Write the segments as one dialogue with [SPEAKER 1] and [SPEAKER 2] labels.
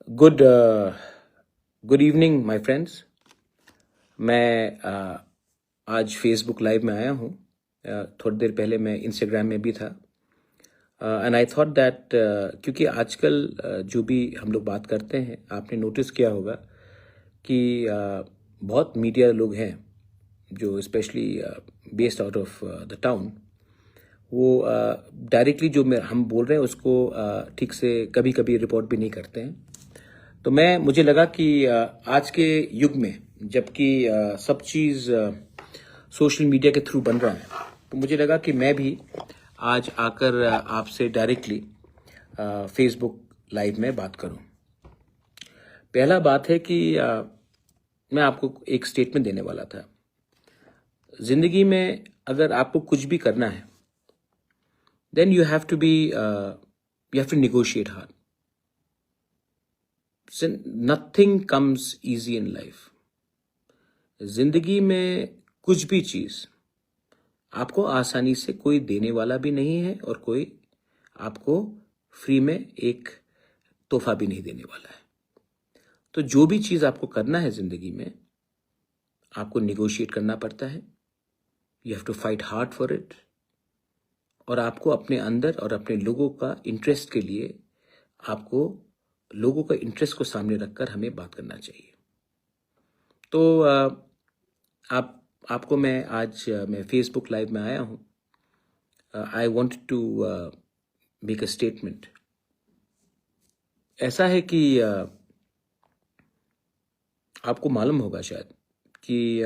[SPEAKER 1] Good good evening my friends. मैं आज Facebook live में आया हूँ। थोड़ी देर पहले मैं इंस्टाग्राम में भी था एंड आई थॉट दैट क्योंकि आजकल जो भी हम लोग बात करते हैं, आपने नोटिस किया होगा कि बहुत मीडिया लोग हैं जो specially based out of the town, वो डायरेक्टली जो हम बोल रहे हैं उसको ठीक से कभी कभी रिपोर्ट भी नहीं करते हैं। तो मुझे लगा कि आज के युग में जबकि सब चीज़ सोशल मीडिया के थ्रू बन रहा है, तो मुझे लगा कि मैं भी आज आकर आपसे डायरेक्टली फेसबुक लाइव में बात करूं। पहला बात है कि मैं आपको एक स्टेटमेंट देने वाला था। जिंदगी में अगर आपको कुछ भी करना है, then you have to negotiate hard. Nothing comes easy in life. जिंदगी में कुछ भी चीज आपको आसानी से कोई देने वाला भी नहीं है और कोई आपको फ्री में एक तोहफा भी नहीं देने वाला है। तो जो भी चीज आपको करना है जिंदगी में, आपको निगोशिएट करना पड़ता है। You have to fight hard for it. और आपको अपने अंदर और अपने लोगों का इंटरेस्ट के लिए आपको लोगों का इंटरेस्ट को सामने रखकर हमें बात करना चाहिए। तो आपको मैं फेसबुक लाइव में आया हूँ। I want to make a statement. ऐसा है कि आपको मालूम होगा शायद कि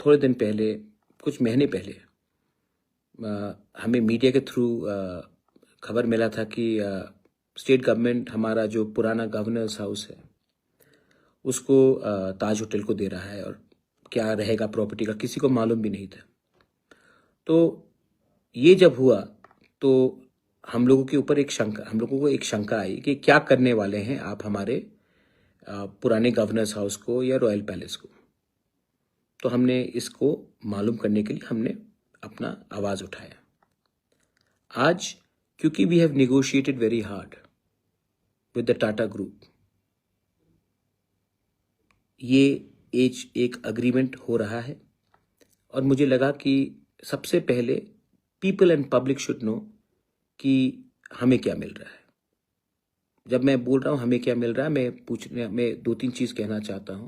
[SPEAKER 1] थोड़े दिन पहले, कुछ महीने पहले, हमें मीडिया के थ्रू खबर मिला था कि स्टेट गवर्नमेंट हमारा जो पुराना गवर्नर्स हाउस है उसको ताज होटल को दे रहा है, और क्या रहेगा प्रॉपर्टी का किसी को मालूम भी नहीं था। तो ये जब हुआ तो हम लोगों को एक शंका आई कि क्या करने वाले हैं आप हमारे पुराने गवर्नर्स हाउस को या रॉयल पैलेस को। तो हमने इसको मालूम करने के लिए हमने अपना आवाज उठाया। आज क्योंकि we have negotiated very hard with the Tata group, ये एक अग्रीमेंट हो रहा है, और मुझे लगा कि सबसे पहले people and public should know कि हमें क्या मिल रहा है। जब मैं बोल रहा हूं हमें क्या मिल रहा है, मैं दो तीन चीज कहना चाहता हूं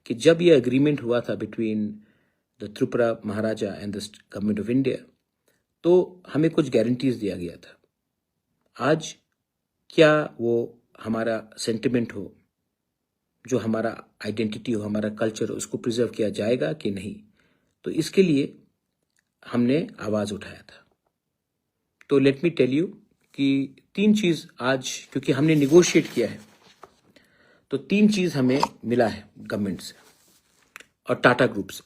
[SPEAKER 1] कि जब ये अग्रीमेंट हुआ था between the Tripura Maharaja and the government of India, तो हमें कुछ गारंटीज दिया गया था। आज क्या वो हमारा सेंटिमेंट हो, जो हमारा आइडेंटिटी हो, हमारा कल्चर हो, उसको प्रिजर्व किया जाएगा कि नहीं? तो इसके लिए हमने आवाज उठाया था। तो लेट मी टेल यू कि तीन चीज आज, क्योंकि हमने निगोशिएट किया है, तो तीन चीज हमें मिला है गवर्नमेंट से और टाटा ग्रुप से।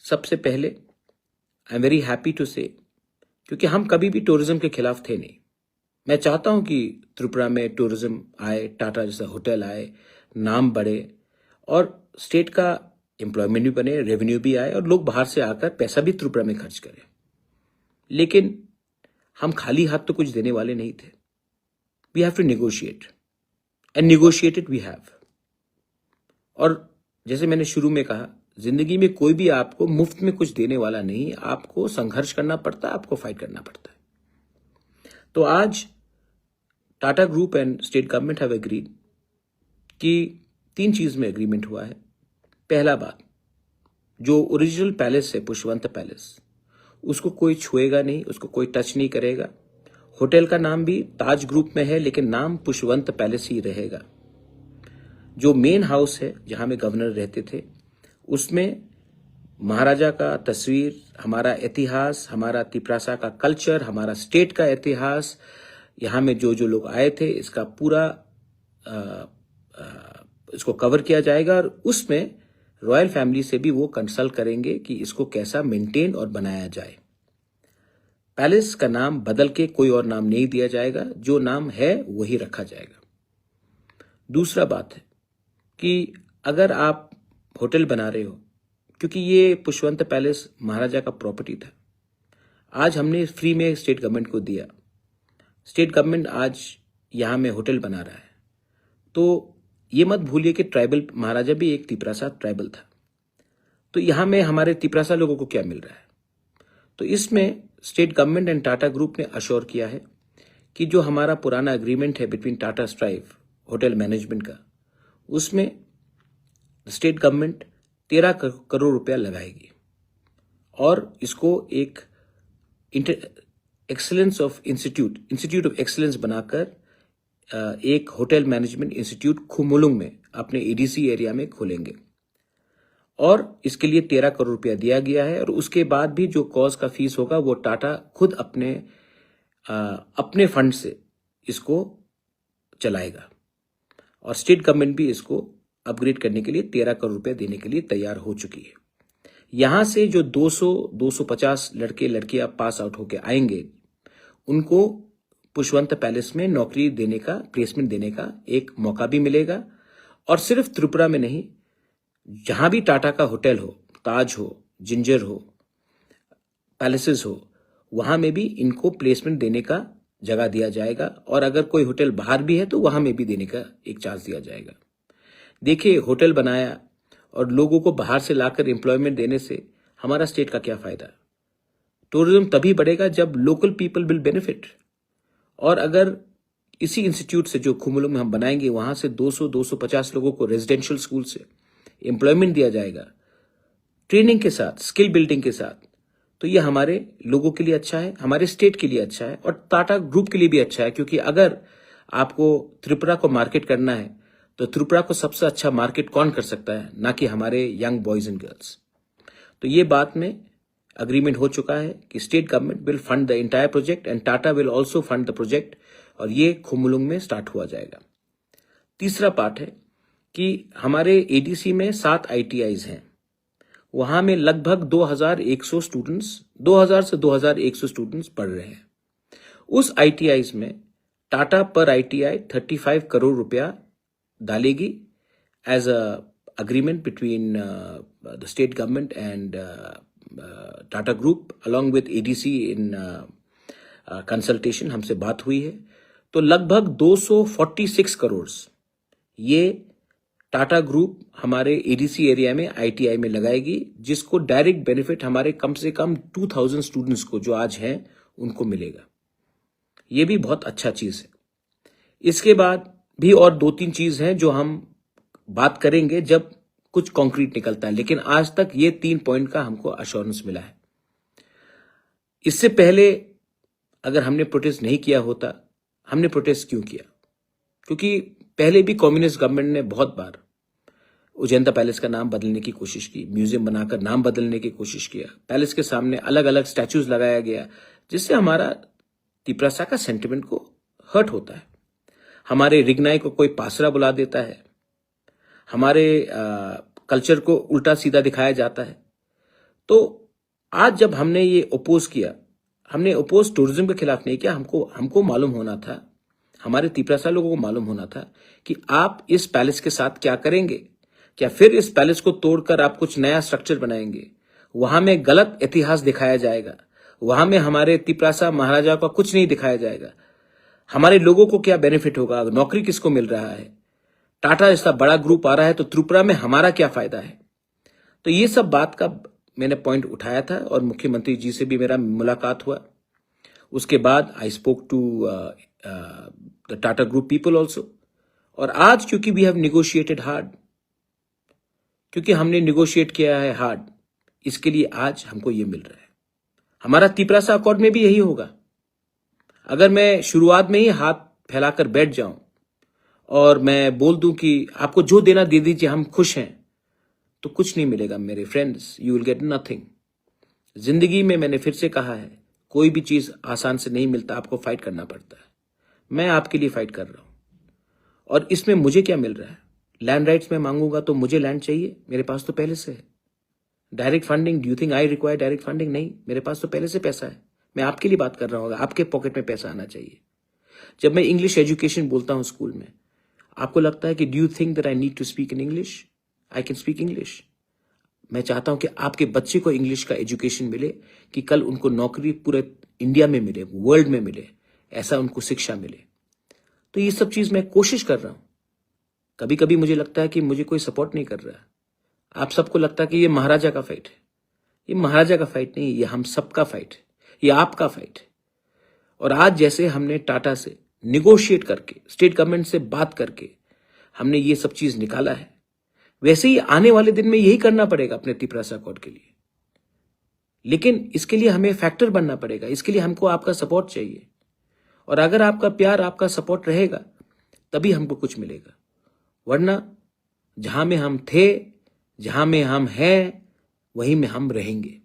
[SPEAKER 1] सबसे पहले I am very happy to say, क्योंकि हम कभी भी टूरिज्म के खिलाफ थे नहीं। मैं चाहता हूं कि त्रिपुरा में टूरिज्म आए, टाटा जैसा होटल आए, नाम बढ़े, और स्टेट का एम्प्लॉयमेंट भी बने, रेवेन्यू भी आए, और लोग बाहर से आकर पैसा भी त्रिपुरा में खर्च करें। लेकिन हम खाली हाथ तो कुछ देने वाले नहीं थे। We have to negotiate, and negotiated we have. और जैसे मैंने शुरू में कहा, जिंदगी में कोई भी आपको मुफ्त में कुछ देने वाला नहीं, आपको संघर्ष करना पड़ता है, आपको फाइट करना पड़ता है। तो आज Tata group and state government have agreed कि तीन चीज में एग्रीमेंट हुआ है। पहला बात, जो ओरिजिनल पैलेस है पुष्पवंत पैलेस, उसको कोई छुएगा नहीं, उसको कोई टच नहीं करेगा। होटल का नाम भी ताज ग्रुप में है, लेकिन नाम पुष्पवंत पैलेस ही रहेगा। जो मेन हाउस है जहां में गवर्नर रहते थे, उसमें महाराजा का तस्वीर, हमारा इतिहास, हमारा तिपरासा का कल्चर, हमारा स्टेट का इतिहास, यहाँ में जो जो लोग आए थे, इसका पूरा इसको कवर किया जाएगा। और उसमें रॉयल फैमिली से भी वो कंसल्ट करेंगे कि इसको कैसा मेंटेन और बनाया जाए। पैलेस का नाम बदल के कोई और नाम नहीं दिया जाएगा, जो नाम है वही रखा जाएगा। दूसरा बात है कि अगर आप होटल बना रहे हो, क्योंकि ये पुष्पवंत पैलेस महाराजा का प्रॉपर्टी था, आज हमने फ्री में स्टेट गवर्नमेंट को दिया। स्टेट गवर्नमेंट आज यहां में होटल बना रहा है, तो ये मत भूलिए कि ट्राइबल महाराजा भी एक तिपरासा ट्राइबल था। तो यहां में हमारे तिपरासा लोगों को क्या मिल रहा है? तो इसमें state government and Tata group ने अश्योर किया है कि जो हमारा पुराना एग्रीमेंट है between Tata strive hotel management का, उसमें स्टेट गवर्नमेंट 13 करोड़ रुपया लगाएगी और इसको एक excellence of institute of excellence बनाकर एक होटल मैनेजमेंट इंस्टीट्यूट खुमुलुंग में अपने एडीसी एरिया में खोलेंगे और इसके लिए 13 करोड़ रुपया दिया गया है। और उसके बाद भी जो कॉज का फीस होगा वो टाटा खुद अपने फंड से इसको चलाएगा और स्टेट गवर्नमेंट भी इसको अपग्रेड करने के लिए 13 करोड़ रुपया देने के लिए तैयार हो चुकी है। यहां से जो 200-250 लड़के लड़कियां पास आउट होके आएंगे उनको पुष्पवंत पैलेस में नौकरी देने का, प्लेसमेंट देने का एक मौका भी मिलेगा। और सिर्फ त्रिपुरा में नहीं, जहां भी टाटा का होटल हो, ताज हो, जिंजर हो, पैलेसेस हो, वहां में भी इनको प्लेसमेंट देने का जगह दिया जाएगा। और अगर कोई होटल बाहर भी है तो वहां में भी देने का एक चांस दिया जाएगा। देखिए, होटल बनाया और लोगों को बाहर से लाकर एम्प्लॉयमेंट देने से हमारा स्टेट का क्या फायदा? टूरिज्म तभी बढ़ेगा जब लोकल पीपल विल बेनिफिट। और अगर इसी इंस्टीट्यूट से जो खुमुलुंग में हम बनाएंगे वहां से 200-250 लोगों को रेजिडेंशियल स्कूल से एम्प्लॉयमेंट दिया जाएगा, ट्रेनिंग के साथ, स्किल बिल्डिंग के साथ, तो ये हमारे लोगों के लिए अच्छा है, हमारे स्टेट के लिए अच्छा है और टाटा ग्रुप के लिए भी अच्छा है। क्योंकि अगर आपको त्रिपुरा को मार्केट करना है तो त्रिपुरा को सबसे अच्छा मार्केट कौन कर सकता है? ना कि हमारे यंग बॉयज एंड गर्ल्स। तो ये बात में अग्रीमेंट हो चुका है कि state government will fund the entire project and Tata will also fund the project और ये खुमुलुंग में स्टार्ट हुआ जाएगा। तीसरा पार्ट है कि हमारे एडीसी में 7 ITIs हैं। वहां में लगभग 2100 स्टूडेंट्स, 2000 से 2100 स्टूडेंट्स पढ़ रहे हैं। उस ITIs में टाटा पर ITI 35 करोड़ रुपया डालेगी as a agreement between the state government and Tata Group along with ADC in consultation हमसे बात हुई है। तो लगभग 246 करोड़ ये टाटा ग्रुप हमारे एडीसी एरिया में ITI में लगाएगी, जिसको डायरेक्ट बेनिफिट हमारे कम से कम 2000 स्टूडेंट्स को जो आज हैं उनको मिलेगा। ये भी बहुत अच्छा चीज है। इसके बाद भी और 2-3 चीज हैं जो हम बात करेंगे जब कुछ कॉन्क्रीट निकलता है, लेकिन आज तक ये 3 पॉइंट का हमको अश्योरेंस मिला है। इससे पहले अगर हमने प्रोटेस्ट नहीं किया होता, हमने प्रोटेस्ट क्यों किया? क्योंकि पहले भी कम्युनिस्ट गवर्नमेंट ने बहुत बार उजैंता पैलेस का नाम बदलने की कोशिश की, म्यूजियम बनाकर नाम बदलने की कोशिश किया, पैलेस के सामने अलग अलग स्टैच्यूज लगाया गया, जिससे हमारा तिपरासा का सेंटिमेंट को हर्ट होता है। हमारे रिगनाई को कोई पासरा बुला देता है, हमारे कल्चर को उल्टा सीधा दिखाया जाता है। तो आज जब हमने ये अपोज किया, हमने अपोज टूरिज्म के खिलाफ नहीं किया। हमको मालूम होना था, हमारे तिपरासा लोगों को मालूम होना था कि आप इस पैलेस के साथ क्या करेंगे। क्या फिर इस पैलेस को तोड़कर आप कुछ नया स्ट्रक्चर बनाएंगे? वहां में गलत इतिहास दिखाया जाएगा, वहां में हमारे तिपरासा महाराजा का कुछ नहीं दिखाया जाएगा। हमारे लोगों को क्या बेनिफिट होगा? नौकरी किसको मिल रहा है? टाटा जैसा बड़ा ग्रुप आ रहा है तो त्रिपुरा में हमारा क्या फायदा है? तो ये सब बात का मैंने पॉइंट उठाया था और मुख्यमंत्री जी से भी मेरा मुलाकात हुआ। उसके बाद I spoke to the Tata group people also. और आज क्योंकि वी हैव निगोशिएटेड हार्ड, क्योंकि हमने निगोशिएट किया है हार्ड, इसके लिए आज हमको ये मिल रहा है। हमारा तिपरासा अकॉर्ड में भी यही होगा। अगर मैं शुरुआत में ही हाथ फैलाकर बैठ जाऊं और मैं बोल दूं कि आपको जो देना दे दीजिए, हम खुश हैं, तो कुछ नहीं मिलेगा मेरे friends. You will get nothing. जिंदगी में मैंने फिर से कहा है, कोई भी चीज आसान से नहीं मिलता, आपको फाइट करना पड़ता है। मैं आपके लिए फाइट कर रहा हूं और इसमें मुझे क्या मिल रहा है? लैंड राइट्स में मांगूंगा तो मुझे लैंड चाहिए, मेरे पास तो पहले से है। Direct funding, do you think I require direct funding? नहीं, मेरे पास तो पहले से पैसा है। मैं आपके लिए बात कर रहा हूँ, आपके पॉकेट में पैसा आना चाहिए। जब मैं इंग्लिश एजुकेशन बोलता हूँ स्कूल में, आपको लगता है कि do you think that I need to speak in English? I can speak English. मैं चाहता हूं कि आपके बच्चे को इंग्लिश का एजुकेशन मिले कि कल उनको नौकरी पूरे इंडिया में मिले, वर्ल्ड में मिले, ऐसा उनको शिक्षा मिले। तो ये सब चीज मैं कोशिश कर रहा हूं। कभी कभी मुझे लगता है कि मुझे कोई सपोर्ट नहीं कर रहा। आप सबको लगता है कि ये महाराजा का फाइट है। ये महाराजा का फाइट नहीं, ये हम सबका फाइट है, ये आपका फाइट है। और आज जैसे हमने टाटा से निगोशिएट करके, स्टेट गवर्नमेंट से बात करके हमने ये सब चीज निकाला है, वैसे ही आने वाले दिन में यही करना पड़ेगा अपने तिपरासा अकॉर्ड के लिए। लेकिन इसके लिए हमें फैक्टर बनना पड़ेगा, इसके लिए हमको आपका सपोर्ट चाहिए। और अगर आपका प्यार, आपका सपोर्ट रहेगा तभी हमको कुछ मिलेगा, वरना जहां में हम थे, जहां में हम हैं, वहीं में हम रहेंगे।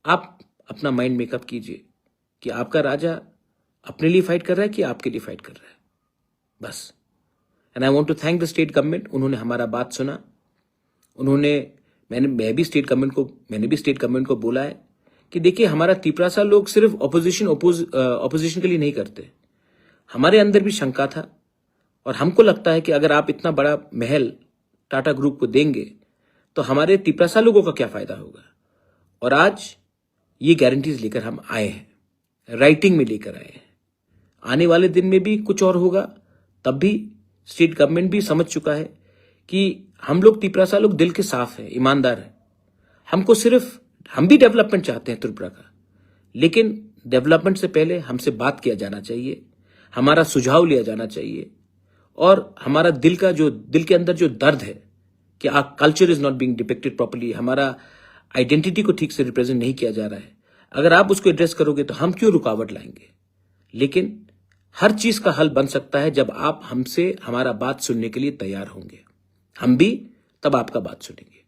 [SPEAKER 1] आप अपना माइंड मेकअप कीजिए कि आपका राजा अपने लिए फाइट कर रहा है कि आपके लिए फाइट कर रहा है, बस। And I want to thank the state government, उन्होंने हमारा बात सुना। मैंने भी स्टेट गवर्नमेंट को बोला है कि देखिए, हमारा तिपरासा लोग सिर्फ ऑपोजिशन के लिए नहीं करते। हमारे अंदर भी शंका था और हमको लगता है कि अगर आप इतना बड़ा महल टाटा ग्रुप को देंगे तो हमारे तिपरासा लोगों का क्या फायदा होगा। और आज ये गारंटीज लेकर हम आए हैं, राइटिंग में लेकर आए हैं। आने वाले दिन में भी कुछ और होगा, तब भी स्टेट गवर्नमेंट भी समझ चुका है कि हम लोग तिपरासा लोग दिल के साफ हैं, ईमानदार हैं। हम भी डेवलपमेंट चाहते हैं त्रिपुरा का, लेकिन डेवलपमेंट से पहले हमसे बात किया जाना चाहिए, हमारा सुझाव लिया जाना चाहिए। और हमारा दिल के अंदर जो दर्द है कि our culture is not being depicted properly, हमारा आइडेंटिटी को ठीक से रिप्रेजेंट नहीं किया जा रहा है, अगर आप उसको एड्रेस करोगे तो हम क्यों रुकावट लाएंगे। लेकिन हर चीज का हल बन सकता है जब आप हमसे हमारा बात सुनने के लिए तैयार होंगे, हम भी तब आपका बात सुनेंगे।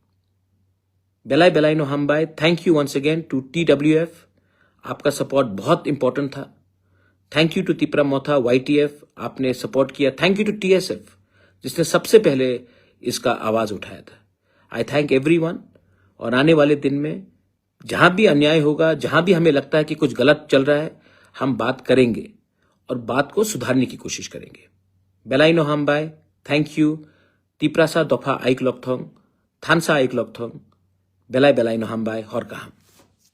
[SPEAKER 1] बेलाई बेलाई नो हम बाय। Thank you once again to TWF, आपका सपोर्ट बहुत इंपॉर्टेंट था। Thank you to Tipra Motha YTF, आपने सपोर्ट किया। थैंक यू टू TSF, जिसने सबसे पहले इसका आवाज उठाया था। I thank everyone. और आने वाले दिन में जहां भी अन्याय होगा, जहां भी हमें लगता है कि कुछ गलत चल रहा है, हम बात करेंगे और बात को सुधारने की कोशिश करेंगे। बेलाई नो हम बाय। Thank you. तिपरासा दफा आइक लॉकथोंग, थानसा आइक लॉकथोंग, बेलाई बेलाई नो हम बाय, हर कहां।